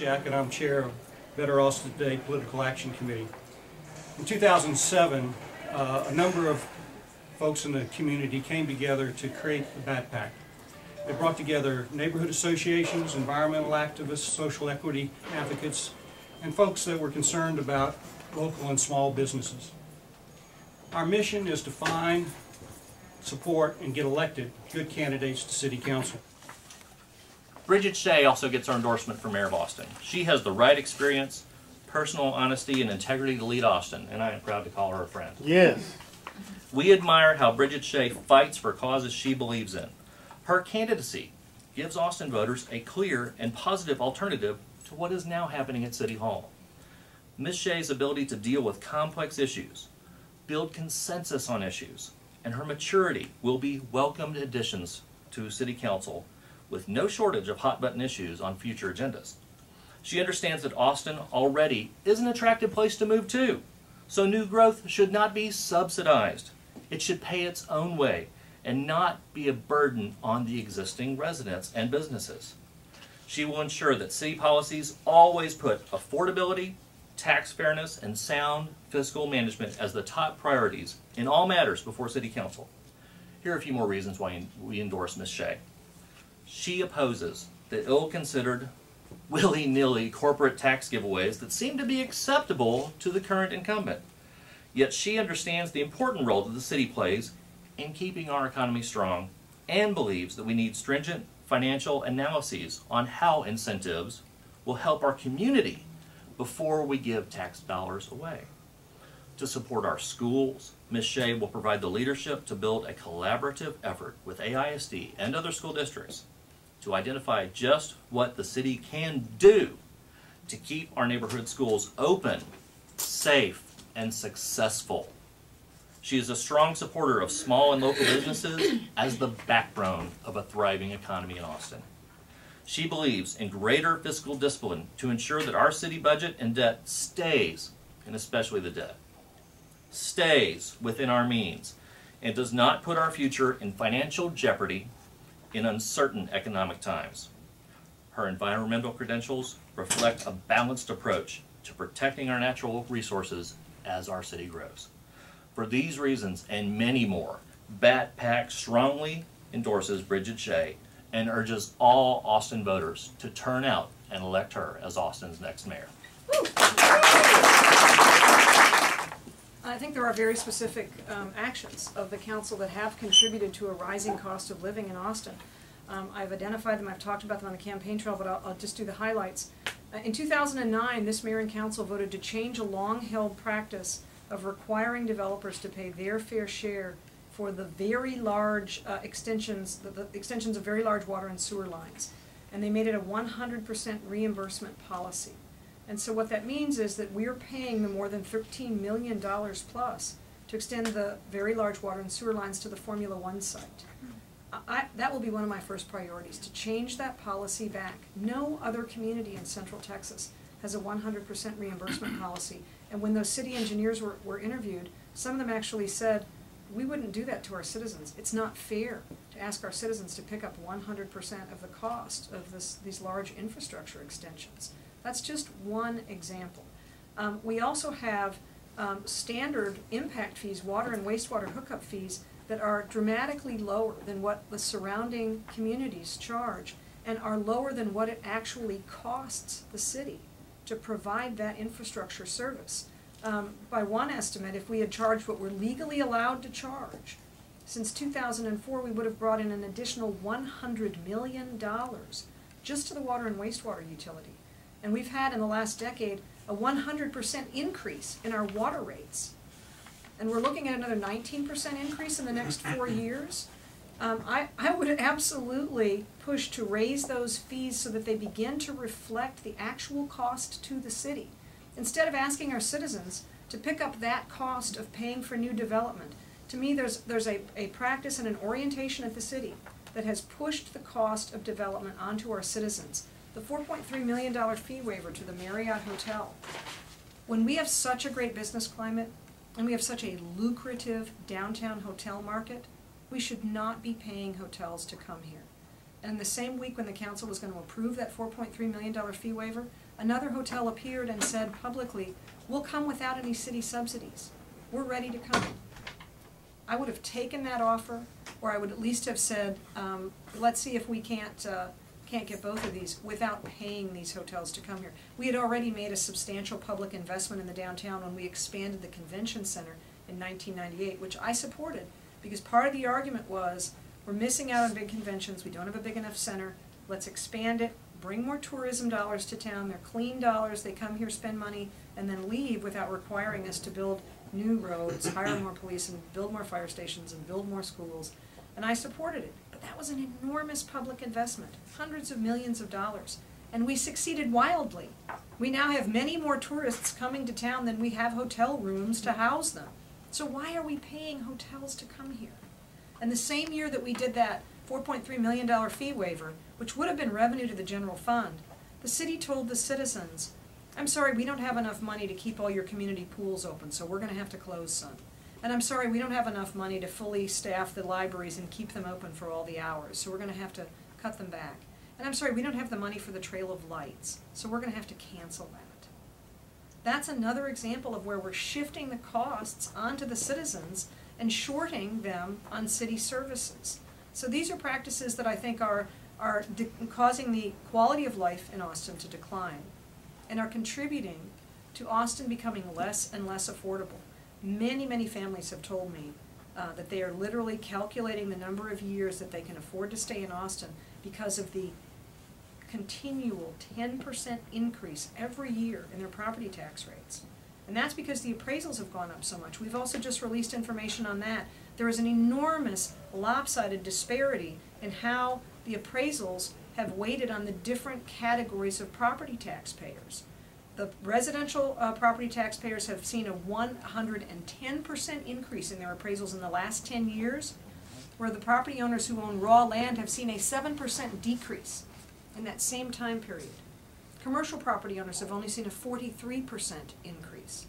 Jack, and I'm chair of Better Austin Today Political Action Committee. In 2007, a number of folks in the community came together to create the PAC. They brought together neighborhood associations, environmental activists, social equity advocates, and folks that were concerned about local and small businesses. Our mission is to find, support, and get elected good candidates to City Council. Brigid Shea also gets our endorsement for Mayor of Austin. She has the right experience, personal honesty, and integrity to lead Austin, and I am proud to call her a friend. Yes. We admire how Brigid Shea fights for causes she believes in. Her candidacy gives Austin voters a clear and positive alternative to what is now happening at City Hall. Ms. Shea's ability to deal with complex issues, build consensus on issues, and her maturity will be welcomed additions to City Council with no shortage of hot-button issues on future agendas. She understands that Austin already is an attractive place to move to, so new growth should not be subsidized. It should pay its own way and not be a burden on the existing residents and businesses. She will ensure that city policies always put affordability, tax fairness, and sound fiscal management as the top priorities in all matters before City Council. Here are a few more reasons why we endorse Ms. Shea. She opposes the ill-considered, willy-nilly corporate tax giveaways that seem to be acceptable to the current incumbent. Yet she understands the important role that the city plays in keeping our economy strong and believes that we need stringent financial analyses on how incentives will help our community before we give tax dollars away. To support our schools, Ms. Shea will provide the leadership to build a collaborative effort with AISD and other school districts to identify just what the city can do to keep our neighborhood schools open, safe, and successful. She is a strong supporter of small and local businesses as the backbone of a thriving economy in Austin. She believes in greater fiscal discipline to ensure that our city budget and debt stays, and especially the debt, stays within our means and does not put our future in financial jeopardy in uncertain economic times. Her environmental credentials reflect a balanced approach to protecting our natural resources as our city grows. For these reasons and many more, PAC strongly endorses Brigid Shea and urges all Austin voters to turn out and elect her as Austin's next mayor. I think there are very specific actions of the council that have contributed to a rising cost of living in Austin. I've identified them, I've talked about them on the campaign trail, but I'll just do the highlights. In 2009, this mayor and council voted to change a long-held practice of requiring developers to pay their fair share for the very large extensions of very large water and sewer lines. And they made it a 100% reimbursement policy. And so what that means is that we're paying the more than $13 million plus to extend the very large water and sewer lines to the Formula One site. That will be one of my first priorities, to change that policy back. No other community in Central Texas has a 100% reimbursement policy. And when those city engineers were interviewed, some of them actually said, we wouldn't do that to our citizens. It's not fair to ask our citizens to pick up 100% of the cost of these large infrastructure extensions. That's just one example. We also have standard impact fees, water and wastewater hookup fees, that are dramatically lower than what the surrounding communities charge and are lower than what it actually costs the city to provide that infrastructure service. By one estimate, if we had charged what we're legally allowed to charge, since 2004 we would have brought in an additional $100 million just to the water and wastewater utility. And we've had in the last decade a 100% increase in our water rates. And we're looking at another 19% increase in the next 4 years. I would absolutely push to raise those fees so that they begin to reflect the actual cost to the city. Instead of asking our citizens to pick up that cost of paying for new development. To me, there's a practice and an orientation at the city that has pushed the cost of development onto our citizens. The $4.3 million fee waiver to the Marriott Hotel. When we have such a great business climate and we have such a lucrative downtown hotel market, we should not be paying hotels to come here. And the same week when the council was going to approve that $4.3 million fee waiver, Another hotel appeared and said publicly, we'll come without any city subsidies. We're ready to come. I would have taken that offer, or I would at least have said, let's see if we can't get both of these without paying these hotels to come here. We had already made a substantial public investment in the downtown when we expanded the convention center in 1998, which I supported, because part of the argument was, we're missing out on big conventions, we don't have a big enough center, let's expand it, bring more tourism dollars to town, they're clean dollars, they come here, spend money, and then leave without requiring us to build new roads, hire more police, and build more fire stations, and build more schools. And I supported it. But that was an enormous public investment, hundreds of millions of dollars. And we succeeded wildly. We now have many more tourists coming to town than we have hotel rooms to house them. So why are we paying hotels to come here? And the same year that we did that $4.3 million fee waiver, which would have been revenue to the general fund, the city told the citizens, I'm sorry, we don't have enough money to keep all your community pools open, so we're going to have to close some. And I'm sorry, we don't have enough money to fully staff the libraries and keep them open for all the hours, so we're going to have to cut them back. And I'm sorry, we don't have the money for the Trail of Lights, so we're going to have to cancel that. That's another example of where we're shifting the costs onto the citizens and shorting them on city services. So these are practices that I think are causing the quality of life in Austin to decline, and are contributing to Austin becoming less and less affordable. Many, many families have told me that they are literally calculating the number of years that they can afford to stay in Austin because of the continual 10% increase every year in their property tax rates. And that's because the appraisals have gone up so much. We've also just released information on that. There is an enormous lopsided disparity in how the appraisals have weighted on the different categories of property taxpayers. The residential property taxpayers have seen a 110% increase in their appraisals in the last 10 years, where the property owners who own raw land have seen a 7% decrease in that same time period. Commercial property owners have only seen a 43% increase.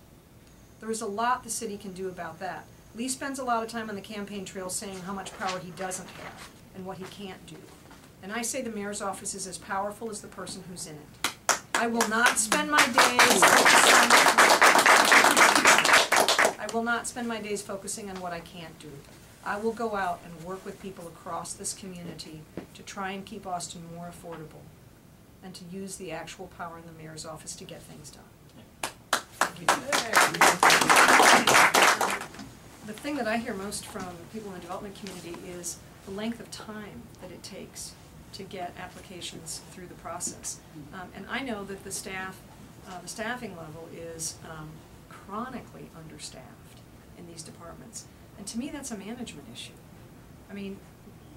There is a lot the city can do about that. Lee spends a lot of time on the campaign trail saying how much power he doesn't have and what he can't do. And I say the mayor's office is as powerful as the person who's in it. I will not spend my days focusing on what I can't do. I will go out and work with people across this community to try and keep Austin more affordable and to use the actual power in the mayor's office to get things done. Thank you. The thing that I hear most from people in the development community is the length of time that it takes to get applications through the process. And I know that the staffing level is chronically understaffed in these departments. And to me, that's a management issue. I mean,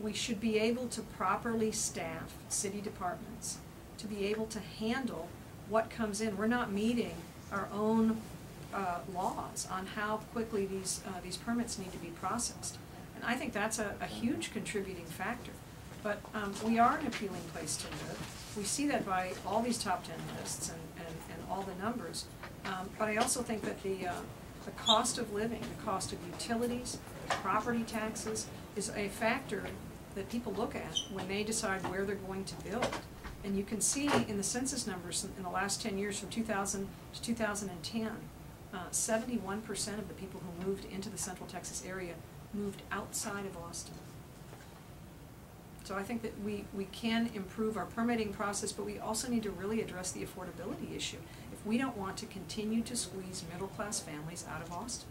we should be able to properly staff city departments to be able to handle what comes in. We're not meeting our own laws on how quickly these permits need to be processed. And I think that's a huge contributing factor. But we are an appealing place to live. We see that by all these top 10 lists and all the numbers. But I also think that the cost of living, the cost of utilities, property taxes, is a factor that people look at when they decide where they're going to build. And you can see in the census numbers in the last 10 years, from 2000 to 2010, 71% of the people who moved into the Central Texas area moved outside of Austin. So I think that we can improve our permitting process, but we also need to really address the affordability issue if we don't want to continue to squeeze middle-class families out of Austin.